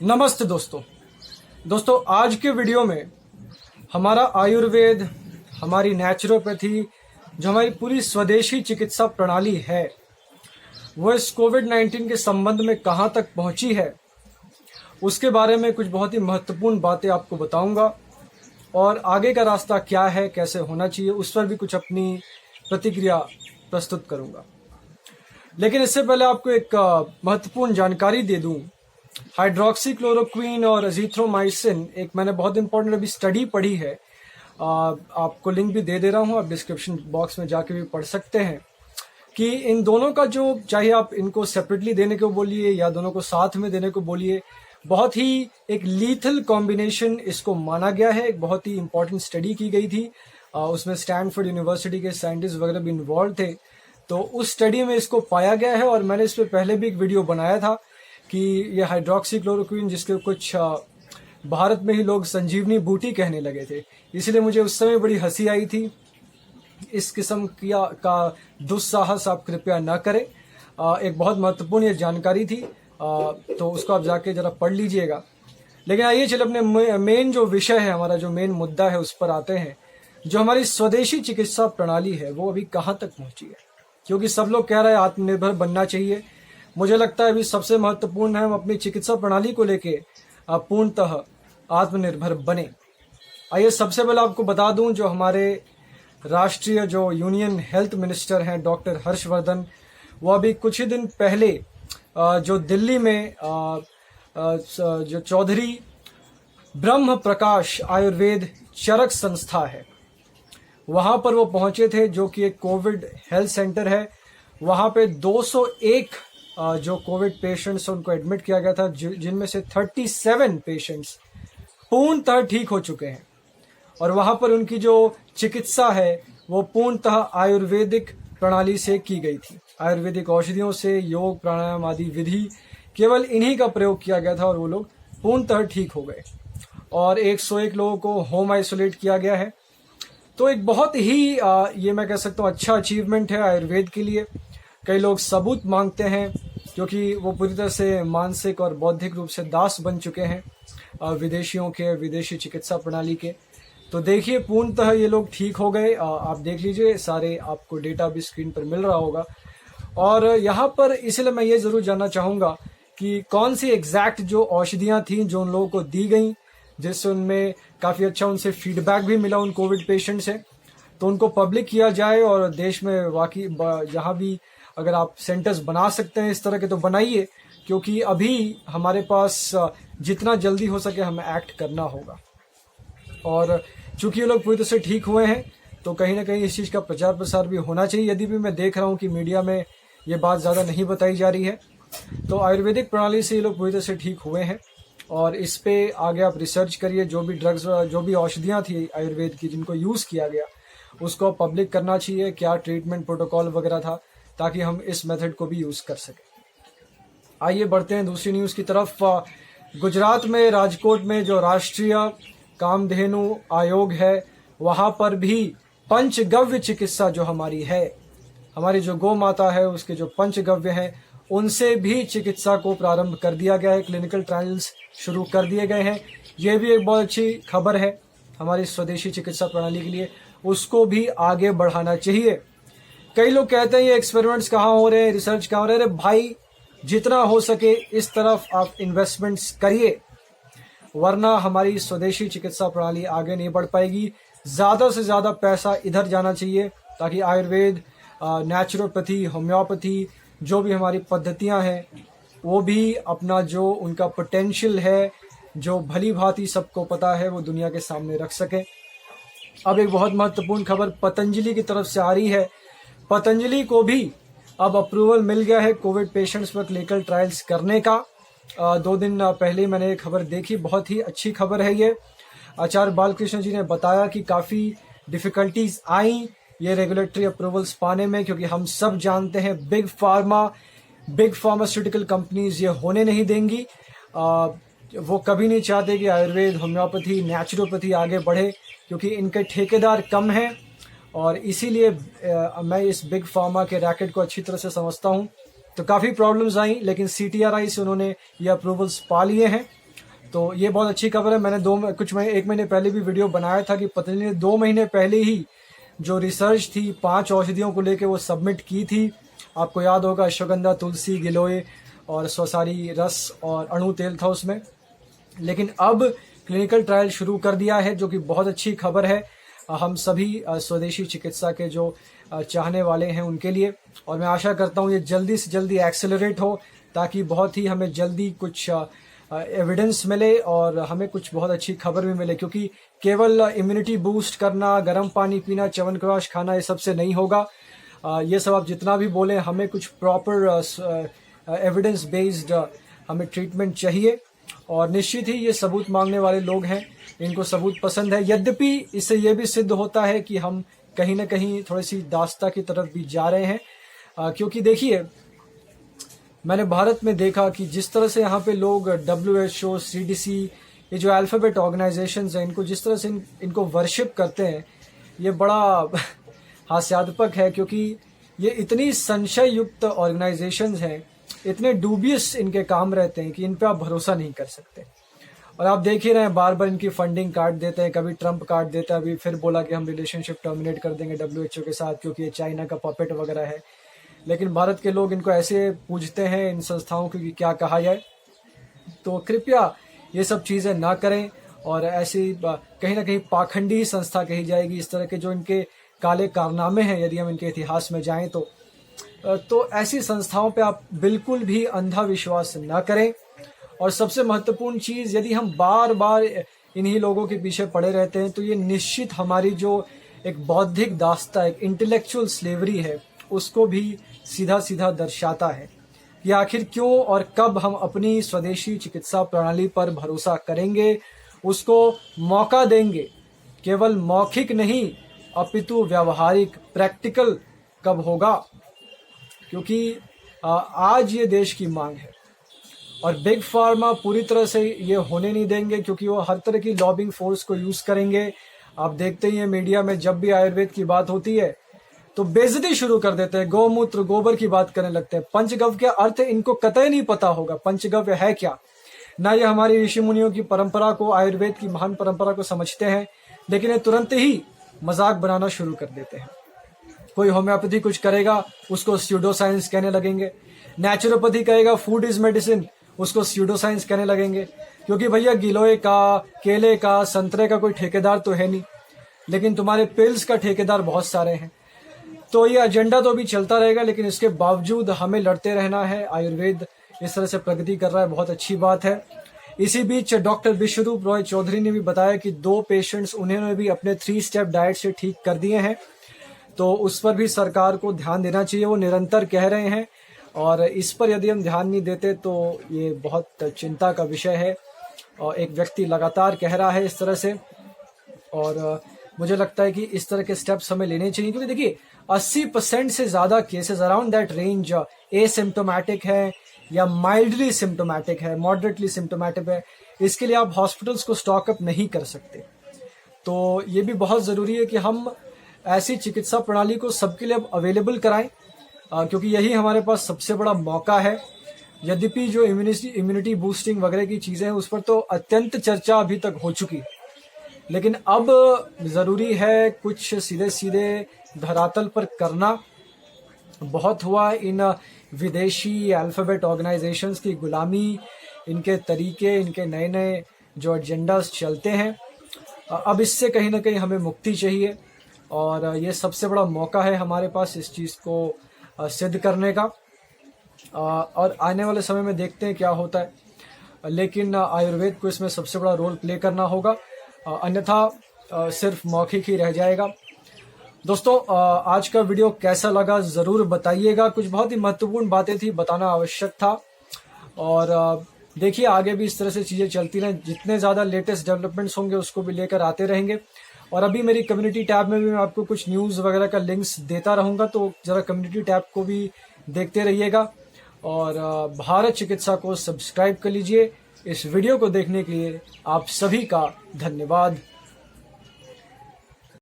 नमस्ते दोस्तों आज के वीडियो में हमारा आयुर्वेद, हमारी नेचुरोपैथी, जो हमारी पूरी स्वदेशी चिकित्सा प्रणाली है, वो इस कोविड-19 के संबंध में कहाँ तक पहुँची है, उसके बारे में कुछ बहुत ही महत्वपूर्ण बातें आपको बताऊंगा और आगे का रास्ता क्या है, कैसे होना चाहिए, उस पर भी कुछ अपनी प्रतिक्रिया प्रस्तुत करूंगा। लेकिन इससे पहले आपको एक महत्वपूर्ण जानकारी दे दूं। हाइड्रोक्सीक्लोरोक्वीन और एजिथ्रोमाइसिन एक मैंने बहुत इंपॉर्टेंट अभी स्टडी पढ़ी है, आपको लिंक भी दे रहा हूं, आप डिस्क्रिप्शन बॉक्स में जाके भी पढ़ सकते हैं कि इन दोनों का जो, चाहे आप इनको सेपरेटली देने को बोलिए या दोनों को साथ में देने को बोलिए, बहुत ही एक लीथल कॉम्बिनेशन इसको माना गया है। एक बहुत ही इंपॉर्टेंट स्टडी की गई थी, उसमें स्टैनफोर्ड यूनिवर्सिटी के साइंटिस्ट वगैरह भी इन्वॉल्व थे। तो उस स्टडी में इसको पाया गया है और मैंने इस पर पहले भी एक वीडियो बनाया था कि ये हाइड्रोक्सीक्लोरोक्वीन, जिसके कुछ भारत में ही लोग संजीवनी बूटी कहने लगे थे, इसलिए मुझे उस समय बड़ी हंसी आई थी। इस किस्म का दुस्साहस आप कृपया न करें। एक बहुत महत्वपूर्ण ये जानकारी थी, तो उसको आप जाके जरा पढ़ लीजिएगा। लेकिन आइए चलिए अपने मेन जो विषय है, हमारा जो मेन मुद्दा है, उस पर आते हैं। जो हमारी स्वदेशी चिकित्सा प्रणाली है वो अभी कहाँ तक पहुंची है, क्योंकि सब लोग कह रहे हैं आत्मनिर्भर बनना चाहिए। मुझे लगता है अभी सबसे महत्वपूर्ण है हम अपनी चिकित्सा प्रणाली को लेके पूर्णतः आत्मनिर्भर बने। आइए सबसे पहले आपको बता दूं, जो हमारे राष्ट्रीय जो यूनियन हेल्थ मिनिस्टर हैं डॉक्टर हर्षवर्धन, वो अभी कुछ ही दिन पहले जो दिल्ली में जो चौधरी ब्रह्म प्रकाश आयुर्वेद चरक संस्था है, वहां पर वो पहुंचे थे, जो कि एक कोविड हेल्थ सेंटर है। वहां पे 201 जो कोविड पेशेंट्स उनको एडमिट किया गया था, जिनमें से 37 पेशेंट्स पूर्णतः ठीक हो चुके हैं। और वहां पर उनकी जो चिकित्सा है वो पूर्णतः आयुर्वेदिक प्रणाली से की गई थी। आयुर्वेदिक औषधियों से, योग प्राणायाम आदि विधि, केवल इन्हीं का प्रयोग किया गया था और वो लोग पूर्णतः ठीक हो गए। और 101 लोगों को होम आइसोलेट किया गया है। तो एक बहुत ही ये मैं कह सकता हूँ अच्छा अचीवमेंट है आयुर्वेद के लिए। कई लोग सबूत मांगते हैं, क्योंकि वो पूरी तरह से मानसिक और बौद्धिक रूप से दास बन चुके हैं विदेशियों के, विदेशी चिकित्सा प्रणाली के। तो देखिए पूर्णतः ये लोग ठीक हो गए। आप देख लीजिए, सारे आपको डेटा भी स्क्रीन पर मिल रहा होगा। और यहाँ पर इसलिए मैं ये जरूर जानना चाहूँगा कि कौन सी एग्जैक्ट जो औषधियाँ थी जो उन लोगों को दी गई, जिससे उनमें काफ़ी अच्छा उनसे फीडबैक भी मिला उन कोविड पेशेंट से, तो उनको पब्लिक किया जाए। और देश में वाकई जहाँ भी अगर आप सेंटर्स बना सकते हैं इस तरह के, तो बनाइए, क्योंकि अभी हमारे पास जितना जल्दी हो सके हमें एक्ट करना होगा। और चूंकि ये लोग पूरी तरह से ठीक हुए हैं, तो कहीं ना कहीं इस चीज़ का प्रचार प्रसार भी होना चाहिए। यदि भी मैं देख रहा हूँ कि मीडिया में ये बात ज़्यादा नहीं बताई जा रही है, तो आयुर्वेदिक प्रणाली से ये लोग पूरी तरह से ठीक हुए हैं। और इस पे आगे आप रिसर्च करिए, जो भी ड्रग्स, जो भी औषधियाँ थी आयुर्वेद की जिनको यूज़ किया गया, उसको पब्लिक करना चाहिए, क्या ट्रीटमेंट प्रोटोकॉल वगैरह था, ताकि हम इस मेथड को भी यूज़ कर सकें। आइए बढ़ते हैं दूसरी न्यूज़ की तरफ। गुजरात में राजकोट में जो राष्ट्रीय कामधेनु आयोग है, वहाँ पर भी पंचगव्य चिकित्सा जो हमारी है, हमारी जो गौ माता है, उसके जो पंचगव्य हैं, उनसे भी चिकित्सा को प्रारंभ कर दिया गया है। क्लिनिकल ट्रायल्स शुरू कर दिए गए हैं। ये भी एक बहुत अच्छी खबर है हमारी स्वदेशी चिकित्सा प्रणाली के लिए, उसको भी आगे बढ़ाना चाहिए। कई लोग कहते हैं ये एक्सपेरिमेंट्स कहाँ हो रहे हैं, रिसर्च कहाँ हो रहे हैं। अरे भाई, जितना हो सके इस तरफ आप इन्वेस्टमेंट्स करिए, वरना हमारी स्वदेशी चिकित्सा प्रणाली आगे नहीं बढ़ पाएगी। ज़्यादा से ज़्यादा पैसा इधर जाना चाहिए, ताकि आयुर्वेद, नेचुरोपैथी, होम्योपैथी, जो भी हमारी पद्धतियां हैं, वो भी अपना जो उनका पोटेंशियल है, जो भली भांति सबको पता है, वो दुनिया के सामने रख सके। अब एक बहुत महत्वपूर्ण खबर पतंजलि की तरफ से आ रही है। पतंजलि को भी अब अप्रूवल मिल गया है कोविड पेशेंट्स पर क्लिनिकल ट्रायल्स करने का। 2 दिन पहले मैंने एक खबर देखी, बहुत ही अच्छी खबर है ये। आचार्य बालकृष्ण जी ने बताया कि काफ़ी डिफ़िकल्टीज आई ये रेगुलेटरी अप्रूवल्स पाने में, क्योंकि हम सब जानते हैं बिग फार्मास्यूटिकल कंपनीज ये होने नहीं देंगी। वो कभी नहीं चाहते कि आयुर्वेद, होम्योपैथी, नेचुरोपैथी आगे बढ़े, क्योंकि इनके ठेकेदार कम हैं। और इसीलिए मैं इस बिग फार्मा के रैकेट को अच्छी तरह से समझता हूँ। तो काफ़ी प्रॉब्लम्स आई, लेकिन CTRI से उन्होंने ये अप्रूवल्स पा लिए हैं तो ये बहुत अच्छी खबर है। मैंने एक महीने पहले भी वीडियो बनाया था कि पतंजलि ने 2 महीने पहले ही जो रिसर्च थी 5 औषधियों को लेके वो सबमिट की थी। आपको याद होगा अश्वगंधा, तुलसी, गिलोय और स्वसारी रस और अणु तेल था उसमें। लेकिन अब क्लिनिकल ट्रायल शुरू कर दिया है, जो कि बहुत अच्छी खबर है हम सभी स्वदेशी चिकित्सा के जो चाहने वाले हैं उनके लिए। और मैं आशा करता हूँ ये जल्दी से जल्दी एक्सेलरेट हो, ताकि बहुत ही हमें जल्दी कुछ एविडेंस मिले और हमें कुछ बहुत अच्छी खबर भी मिले। क्योंकि केवल इम्यूनिटी बूस्ट करना, गर्म पानी पीना, च्यवनप्राश खाना, ये सबसे नहीं होगा। ये सब आप जितना भी बोलें, हमें कुछ प्रॉपर एविडेंस बेस्ड हमें ट्रीटमेंट चाहिए। और निश्चित ही ये सबूत मांगने वाले लोग हैं, इनको सबूत पसंद है। यद्यपि इससे ये भी सिद्ध होता है कि हम कहीं ना कहीं थोड़ी सी दास्ता की तरफ भी जा रहे हैं। क्योंकि देखिए, मैंने भारत में देखा कि जिस तरह से यहाँ पे लोग WHO, CDC, ये जो अल्फाबेट ऑर्गेनाइजेशंस हैं, इनको जिस तरह से इनको वर्शिप करते हैं, ये बड़ा हास्यास्पद है। क्योंकि ये इतनी संशय युक्त ऑर्गेनाइजेशंस हैं, इतने डूबियस इनके काम रहते हैं कि इन पे आप भरोसा नहीं कर सकते। और आप देख ही रहे हैं, बार बार इनकी फंडिंग काट देते हैं। कभी ट्रंप काट देता है, अभी फिर बोला कि हम रिलेशनशिप टर्मिनेट कर देंगे WHO के साथ क्योंकि ये चाइना का पपेट वगैरह है। लेकिन भारत के लोग इनको ऐसे पूछते हैं, इन संस्थाओं को, कि क्या कहा जाए। तो कृपया ये सब चीज़ें ना करें। और ऐसी कहीं ना कहीं पाखंडी संस्था कही जाएगी इस तरह के जो इनके काले कारनामे हैं, यदि हम इनके इतिहास में जाएं तो ऐसी संस्थाओं पे आप बिल्कुल भी अंधा विश्वास ना करें। और सबसे महत्वपूर्ण चीज़, यदि हम बार बार इन्हीं लोगों के पीछे पड़े रहते हैं तो ये निश्चित हमारी जो एक बौद्धिक दास्ता, एक इंटेलेक्चुअल स्लेवरी है, उसको भी सीधा सीधा दर्शाता है कि आखिर क्यों और कब हम अपनी स्वदेशी चिकित्सा प्रणाली पर भरोसा करेंगे, उसको मौका देंगे। केवल मौखिक नहीं अपितु व्यावहारिक, प्रैक्टिकल कब होगा। क्योंकि आज ये देश की मांग है और बिग फार्मा पूरी तरह से ये होने नहीं देंगे, क्योंकि वो हर तरह की लॉबिंग फोर्स को यूज करेंगे। आप देखते ही हैं मीडिया में जब भी आयुर्वेद की बात होती है तो बेइज्जती शुरू कर देते हैं, गौमूत्र, गोबर की बात करने लगते हैं। पंचगव्य के अर्थ इनको कतई नहीं पता होगा, पंचगव्य है क्या। ना ये हमारी ऋषि मुनियों की परंपरा को, आयुर्वेद की महान परंपरा को समझते हैं, लेकिन ये तुरंत ही मजाक बनाना शुरू कर देते हैं। कोई होम्योपैथी कुछ करेगा, उसको स्यूडो साइंस कहने लगेंगे। नेचुरोपैथी कहेगा फूड इज मेडिसिन, उसको स्यूडो साइंस कहने लगेंगे। क्योंकि भैया गिलोय का, केले का, संतरे का कोई ठेकेदार तो है नहीं, लेकिन तुम्हारे पिल्स का ठेकेदार बहुत सारे हैं। तो ये एजेंडा तो अभी चलता रहेगा, लेकिन इसके बावजूद हमें लड़ते रहना है। आयुर्वेद इस तरह से प्रगति कर रहा है, बहुत अच्छी बात है। इसी बीच डॉक्टर विश्वरूप रॉय चौधरी ने भी बताया कि 2 पेशेंट्स उन्होंने भी अपने 3 स्टेप डाइट से ठीक कर दिए हैं। तो उस पर भी सरकार को ध्यान देना चाहिए, वो निरंतर कह रहे हैं। और इस पर यदि हम ध्यान नहीं देते तो ये बहुत चिंता का विषय है। और एक व्यक्ति लगातार कह रहा है इस तरह से, और मुझे लगता है कि इस तरह के स्टेप्स हमें लेने चाहिए। क्योंकि देखिए 80% से ज़्यादा cases around that range asymptomatic है या माइल्डली सिम्प्टोमेटिक है, मॉडरेटली सिम्प्टोमेटिक है। इसके लिए आप हॉस्पिटल्स को स्टॉकअप नहीं कर सकते। तो ये भी बहुत ज़रूरी है कि हम ऐसी चिकित्सा प्रणाली को सबके लिए अवेलेबल कराएं, क्योंकि यही हमारे पास सबसे बड़ा मौका है। यद्यपि जो इम्यूनिटी बूस्टिंग वगैरह की चीज़ें हैं उस पर तो अत्यंत चर्चा अभी तक हो चुकी है, लेकिन अब ज़रूरी है कुछ सीधे सीधे धरातल पर करना। बहुत हुआ इन विदेशी अल्फ़ाबेट ऑर्गेनाइजेशंस की गुलामी, इनके तरीके, इनके नए नए जो एजेंडास चलते हैं। अब इससे कहीं ना कहीं हमें मुक्ति चाहिए, और ये सबसे बड़ा मौका है हमारे पास इस चीज़ को सिद्ध करने का। और आने वाले समय में देखते हैं क्या होता है, लेकिन आयुर्वेद को इसमें सबसे बड़ा रोल प्ले करना होगा, अन्यथा सिर्फ मौखिक ही रह जाएगा। दोस्तों, आज का वीडियो कैसा लगा ज़रूर बताइएगा। कुछ बहुत ही महत्वपूर्ण बातें थी, बताना आवश्यक था। और देखिए आगे भी इस तरह से चीज़ें चलती रहें, जितने ज़्यादा लेटेस्ट डेवलपमेंट्स होंगे उसको भी लेकर आते रहेंगे। और अभी मेरी कम्युनिटी टैब में भी मैं आपको कुछ न्यूज़ वगैरह का लिंक्स देता रहूँगा, तो ज़रा कम्युनिटी टैब को भी देखते रहिएगा। और भारत चिकित्सा को सब्सक्राइब कर लीजिए। इस वीडियो को देखने के लिए आप सभी का धन्यवाद।